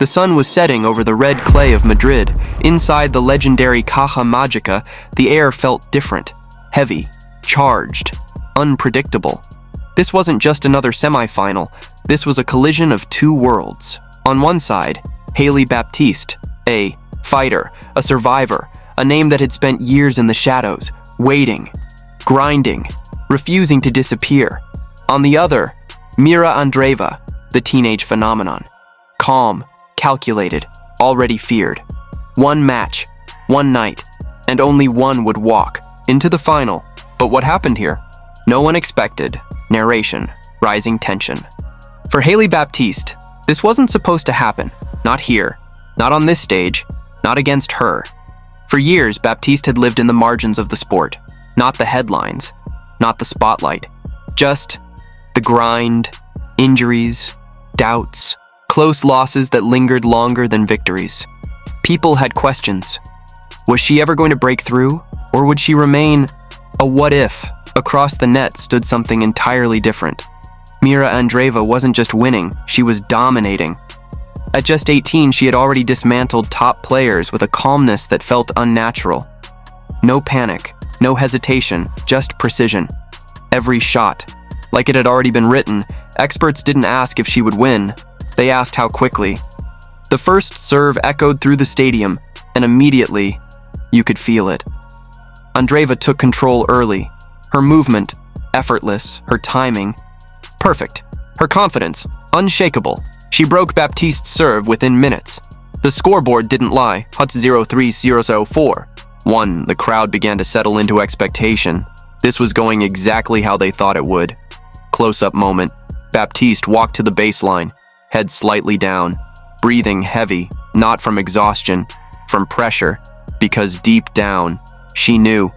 The sun was setting over the red clay of Madrid. Inside the legendary Caja Magica, the air felt different, heavy, charged, unpredictable. This wasn't just another semifinal. This was a collision of two worlds. On one side, Hailey Baptiste, a fighter, a survivor, a name that had spent years in the shadows, waiting, grinding, refusing to disappear. On the other, Mirra Andreeva, the teenage phenomenon. Calm, calculated, already feared. One match, one night, and only one would walk into the final. But what happened here? No one expected. Narration, rising tension. For Hailey Baptiste, this wasn't supposed to happen. Not here, not on this stage, not against her. For years, Baptiste had lived in the margins of the sport. Not the headlines, not the spotlight. Just the grind, injuries, doubts, close losses that lingered longer than victories. People had questions. Was she ever going to break through, or would she remain a what if? Across the net stood something entirely different. Mirra Andreeva wasn't just winning, she was dominating. At just 18, she had already dismantled top players with a calmness that felt unnatural. No panic, no hesitation, just precision. Every shot. Like it had already been written, experts didn't ask if she would win. They asked how quickly. The first serve echoed through the stadium, and immediately, you could feel it. Andreeva took control early. Her movement, effortless, her timing, perfect. Her confidence, unshakable. She broke Baptiste's serve within minutes. The scoreboard didn't lie, Hut 0-3-0-0-4. 1. The crowd began to settle into expectation. This was going exactly how they thought it would. Close-up moment. Baptiste walked to the baseline, head slightly down, breathing heavy, not from exhaustion, from pressure, because deep down, she knew.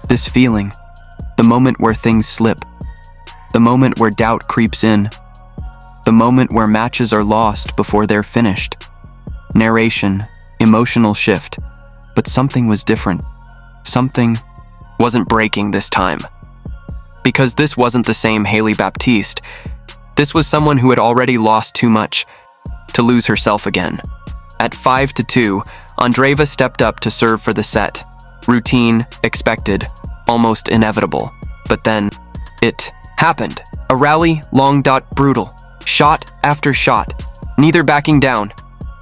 This feeling, the moment where things slip, the moment where doubt creeps in, the moment where matches are lost before they're finished. Narration, emotional shift, but something was different. Something wasn't breaking this time. Because this wasn't the same Hailey Baptiste. This was someone who had already lost too much to lose herself again. At 5-2, Andreeva stepped up to serve for the set. Routine, expected, almost inevitable. But then, it happened. A rally, long dot, brutal. Shot after shot, neither backing down,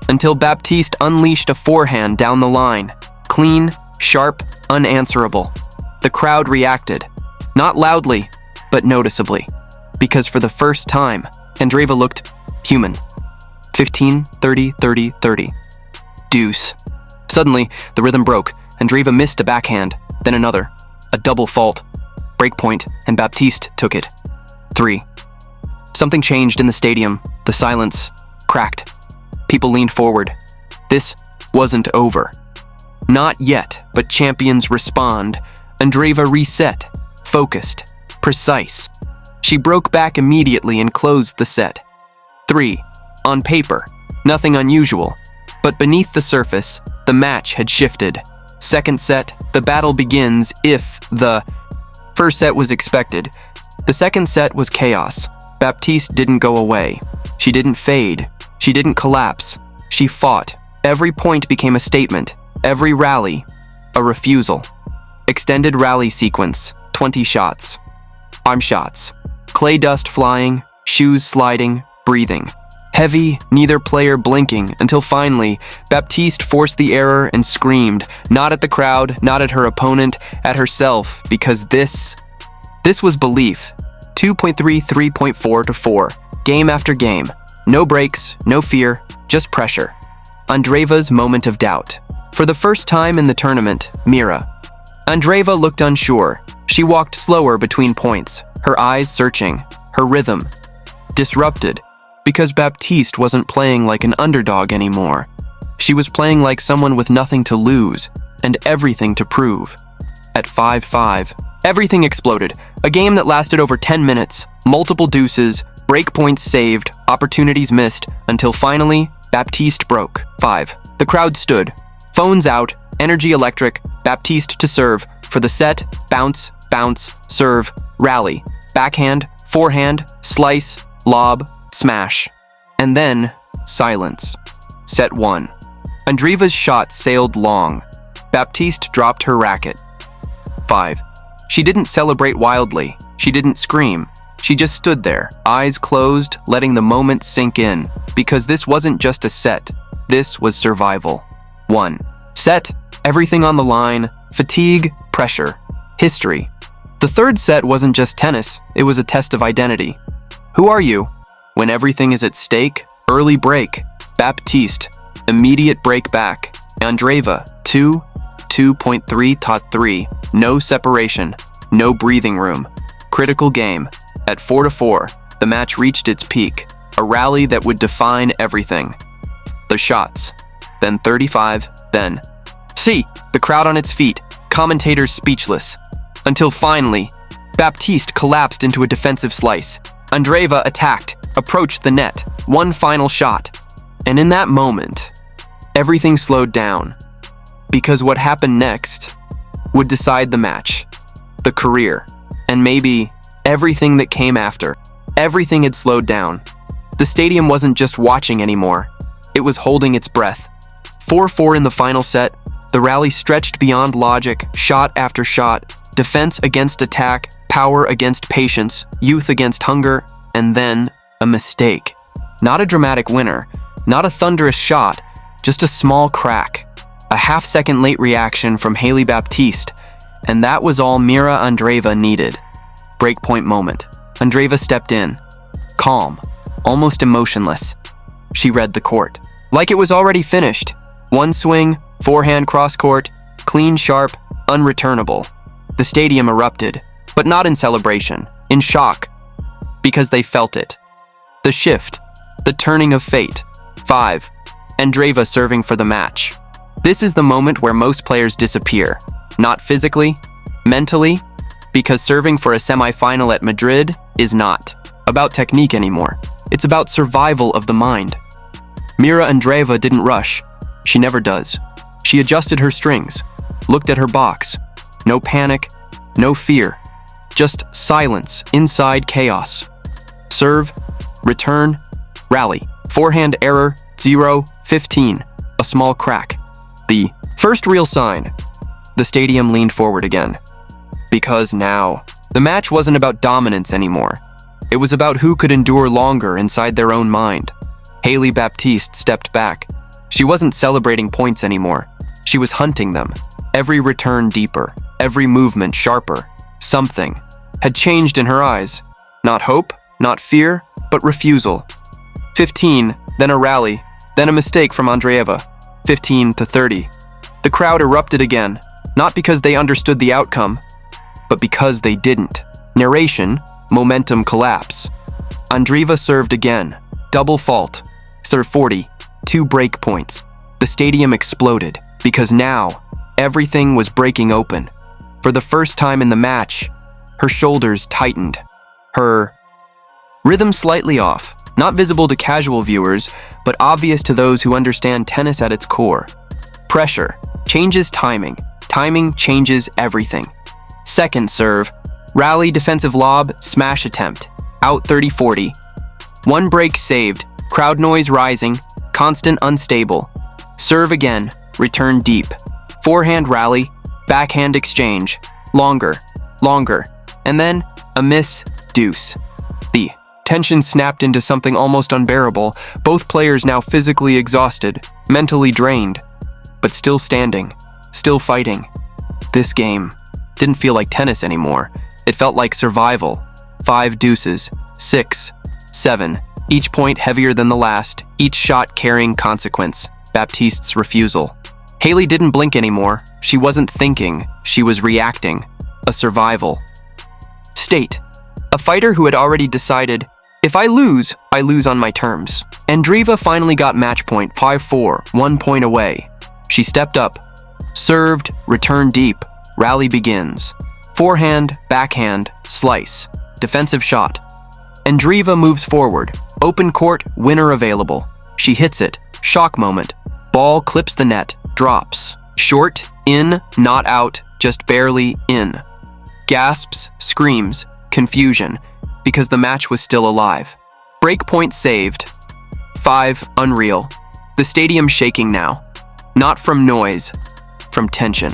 until Baptiste unleashed a forehand down the line. Clean, sharp, unanswerable. The crowd reacted. Not loudly, but noticeably. Because for the first time, Andreeva looked human. 15, 30, 30, 30. Deuce. Suddenly, the rhythm broke. Andreeva missed a backhand, then another. A double fault. Breakpoint, and Baptiste took it. 3. Something changed in the stadium. The silence cracked. People leaned forward. This wasn't over. Not yet, but champions respond. Andreeva reset, focused, precise. She broke back immediately and closed the set. 3. On paper, nothing unusual. But beneath the surface, the match had shifted. Second set, the battle begins if the first set was expected. The second set was chaos. Baptiste didn't go away. She didn't fade. She didn't collapse. She fought. Every point became a statement. Every rally, a refusal. Extended rally sequence, 20 shots. Arm shots. Clay dust flying, shoes sliding, breathing. Heavy, neither player blinking, until finally, Baptiste forced the error and screamed, not at the crowd, not at her opponent, at herself, because this was belief. 2.3, 3.4 to 4. Game after game. No breaks, no fear, just pressure. Andreeva's moment of doubt. For the first time in the tournament, Mirra. Andreeva looked unsure. She walked slower between points, her eyes searching, her rhythm disrupted, because Baptiste wasn't playing like an underdog anymore. She was playing like someone with nothing to lose and everything to prove. At 5-5, everything exploded. A game that lasted over 10 minutes, multiple deuces, break points saved, opportunities missed, until finally, Baptiste broke. 5. The crowd stood. Phones out, energy electric, Baptiste to serve. For the set, bounce, bounce, serve, rally, backhand, forehand, slice, lob, smash. And then, silence. Set 1. Andreeva's shot sailed long. Baptiste dropped her racket. 5. She didn't celebrate wildly. She didn't scream. She just stood there, eyes closed, letting the moment sink in. Because this wasn't just a set. This was survival. 1. Set. Everything on the line. Fatigue. Pressure. History. The third set wasn't just tennis. It was a test of identity. Who are you? When everything is at stake. Early break. Baptiste. Immediate break back. Andreeva. 2. 2.3-3. No separation. No breathing room. Critical game. At 4-4, the match reached its peak. A rally that would define everything. The shots. Then 35, then. See, the crowd on its feet. Commentators speechless. Until finally, Baptiste collapsed into a defensive slice. Andreeva attacked, approached the net. One final shot. And in that moment, everything slowed down. Because what happened next would decide the match, the career, and maybe everything that came after. Everything had slowed down. The stadium wasn't just watching anymore. It was holding its breath. 4-4 in the final set. The rally stretched beyond logic, shot after shot, defense against attack, power against patience, youth against hunger, and then a mistake. Not a dramatic winner, not a thunderous shot, just a small crack. A half-second late reaction from Hailey Baptiste, and that was all Mirra Andreeva needed. Breakpoint moment. Andreeva stepped in. Calm, almost emotionless. She read the court. Like it was already finished. One swing, forehand cross-court, clean, sharp, unreturnable. The stadium erupted, but not in celebration, in shock, because they felt it. The shift, the turning of fate. 5. Andreeva serving for the match. This is the moment where most players disappear. Not physically, mentally, because serving for a semifinal at Madrid is not about technique anymore. It's about survival of the mind. Mirra Andreeva didn't rush. She never does. She adjusted her strings, looked at her box. No panic, no fear. Just silence inside chaos. Serve, return, rally. Forehand error, 0-15. A small crack. The first real sign. The stadium leaned forward again. Because now, the match wasn't about dominance anymore. It was about who could endure longer inside their own mind. Hailey Baptiste stepped back. She wasn't celebrating points anymore. She was hunting them. Every return deeper, every movement sharper. Something had changed in her eyes. Not hope, not fear, but refusal. 15, then a rally, then a mistake from Andreeva. 15-30. The crowd erupted again, not because they understood the outcome, but because they didn't. Narration, momentum collapse. Andreeva served again. Double fault. Serve 40. 2 break points. The stadium exploded, because now, everything was breaking open. For the first time in the match, her shoulders tightened. Her rhythm slightly off, not visible to casual viewers, but obvious to those who understand tennis at its core. Pressure changes timing. Timing changes everything. Second serve, rally, defensive lob, smash attempt. Out 30-40. One break saved, crowd noise rising, constant unstable. Serve again, return deep. Forehand rally, backhand exchange. Longer, longer. And then a miss, deuce. The tension snapped into something almost unbearable, both players now physically exhausted, mentally drained, but still standing, still fighting. This game didn't feel like tennis anymore. It felt like survival. 5 deuces, 6, 7, each point heavier than the last, each shot carrying consequence. Baptiste's refusal. Hailey didn't blink anymore. She wasn't thinking, she was reacting. A survival state. A fighter who had already decided, if I lose on my terms. Andreeva finally got match point, 5-4, 1 point away. She stepped up, served, returned deep, rally begins. Forehand, backhand, slice, defensive shot. Andreeva moves forward, open court, winner available. She hits it, shock moment. Ball clips the net, drops. Short, in, not out, just barely in. Gasps, screams, confusion, because the match was still alive. Break point saved. 5, unreal. The stadium shaking now. Not from noise, from tension.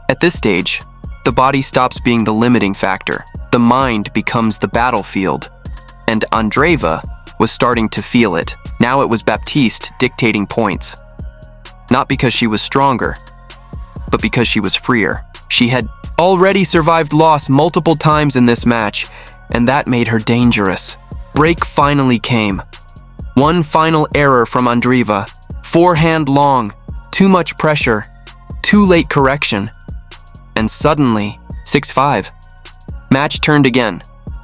At this stage, the body stops being the limiting factor. The mind becomes the battlefield. And Andreeva was starting to feel it. Now it was Baptiste dictating points. Not because she was stronger, but because she was freer. She had already survived loss multiple times in this match, and that made her dangerous. Break finally came. One final error from Andreeva. Forehand long, too much pressure, too late correction. And suddenly, 6-5. Match turned again.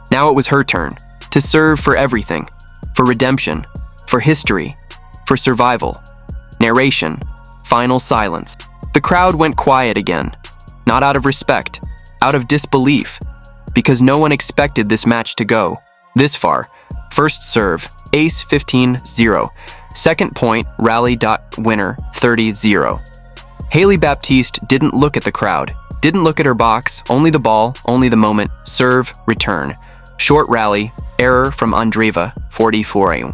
Now it was her turn to serve for everything. For redemption, for history, for survival. Narration, final silence. The crowd went quiet again. Not out of respect, out of disbelief, because no one expected this match to go this far. First serve, ace 15-0. Second point, rally. Winner 30-0. Hailey Baptiste didn't look at the crowd, didn't look at her box, only the ball, only the moment, serve, return. Short rally, error from Andreeva, 44.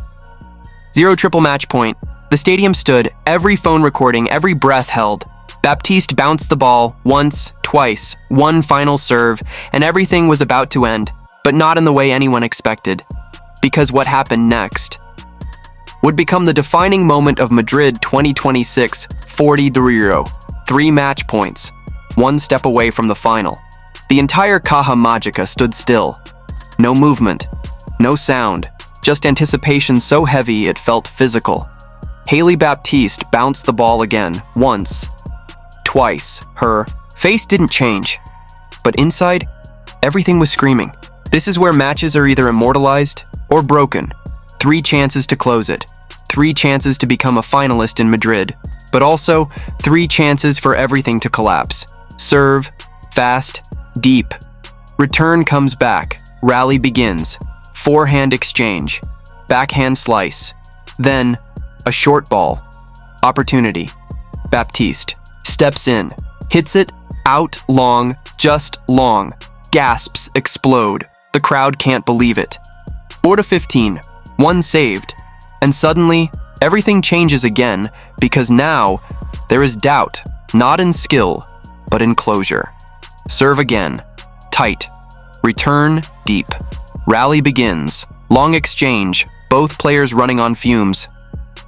0 triple match point. The stadium stood, every phone recording, every breath held. Baptiste bounced the ball once, twice, one final serve, and everything was about to end, but not in the way anyone expected. Because what happened next would become the defining moment of Madrid 2026, 40-0. 3 match points, one step away from the final. The entire Caja Magica stood still. No movement, no sound, just anticipation so heavy it felt physical. Hailey Baptiste bounced the ball again, once, twice. Her face didn't change, but inside, everything was screaming. This is where matches are either immortalized or broken. 3 chances to close it. 3 chances to become a finalist in Madrid, but also 3 chances for everything to collapse. Serve, fast, deep. Return comes back. Rally begins. Forehand exchange. Backhand slice. Then, a short ball. Opportunity. Baptiste steps in, hits it, out long, just long. Gasps explode. The crowd can't believe it. 4-15, 1 saved. And suddenly, everything changes again, because now, there is doubt, not in skill, but in closure. Serve again. Tight. Return, deep. Rally begins. Long exchange, both players running on fumes.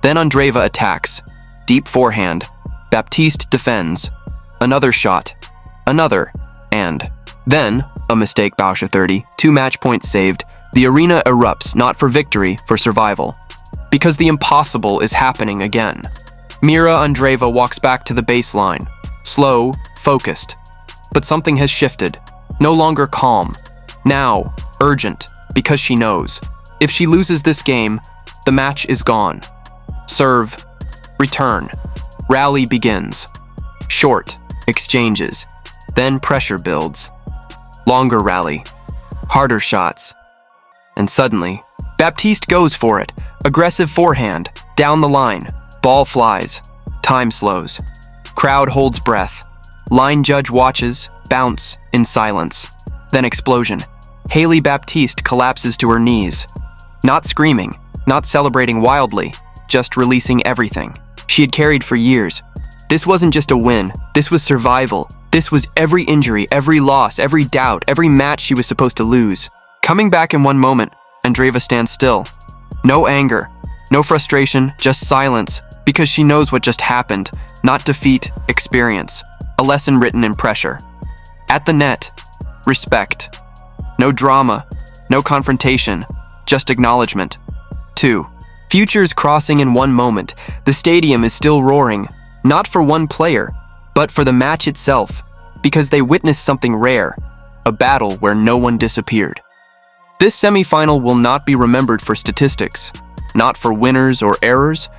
Then Andreeva attacks. Deep forehand. Baptiste defends. Another shot. Another. And then, a mistake, Bauscher 30. 2 match points saved. The arena erupts, not for victory, for survival. Because the impossible is happening again. Mirra Andreeva walks back to the baseline. Slow, focused. But something has shifted. No longer calm. Now, urgent, because she knows. If she loses this game, the match is gone. Serve. Return. Rally begins. Short. Exchanges. Then pressure builds. Longer rally. Harder shots. And suddenly, Baptiste goes for it. Aggressive forehand. Down the line. Ball flies. Time slows. Crowd holds breath. Line judge watches. Bounce in silence. Then explosion. Hailey Baptiste collapses to her knees. Not screaming. Not celebrating wildly. Just releasing everything she had carried for years. This wasn't just a win. This was survival. This was every injury, every loss, every doubt, every match she was supposed to lose. Coming back in one moment, Andreeva stands still. No anger, no frustration, just silence, because she knows what just happened. Not defeat, experience. A lesson written in pressure. At the net, respect. No drama, no confrontation, just acknowledgement. 2. Futures crossing in one moment. The stadium is still roaring, not for one player, but for the match itself, because they witnessed something rare, a battle where no one disappeared. This semifinal will not be remembered for statistics, not for winners or errors,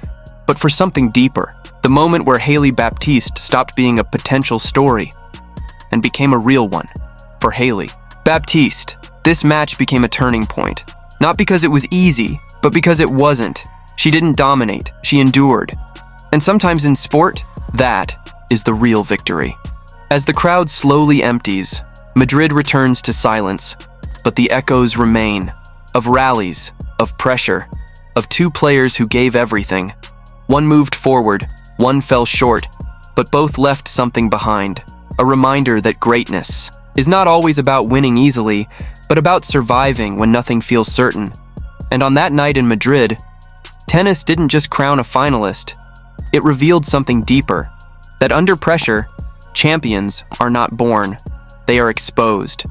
but for something deeper. The moment where Hailey Baptiste stopped being a potential story and became a real one for Hailey Baptiste. This match became a turning point, not because it was easy, but because it wasn't. She didn't dominate, she endured. And sometimes in sport, that is the real victory. As the crowd slowly empties, Madrid returns to silence, but the echoes remain of rallies, of pressure, of 2 players who gave everything, One moved forward, one fell short, but both left something behind. A reminder that greatness is not always about winning easily, but about surviving when nothing feels certain. And on that night in Madrid, tennis didn't just crown a finalist. It revealed something deeper, that under pressure, champions are not born, they are exposed.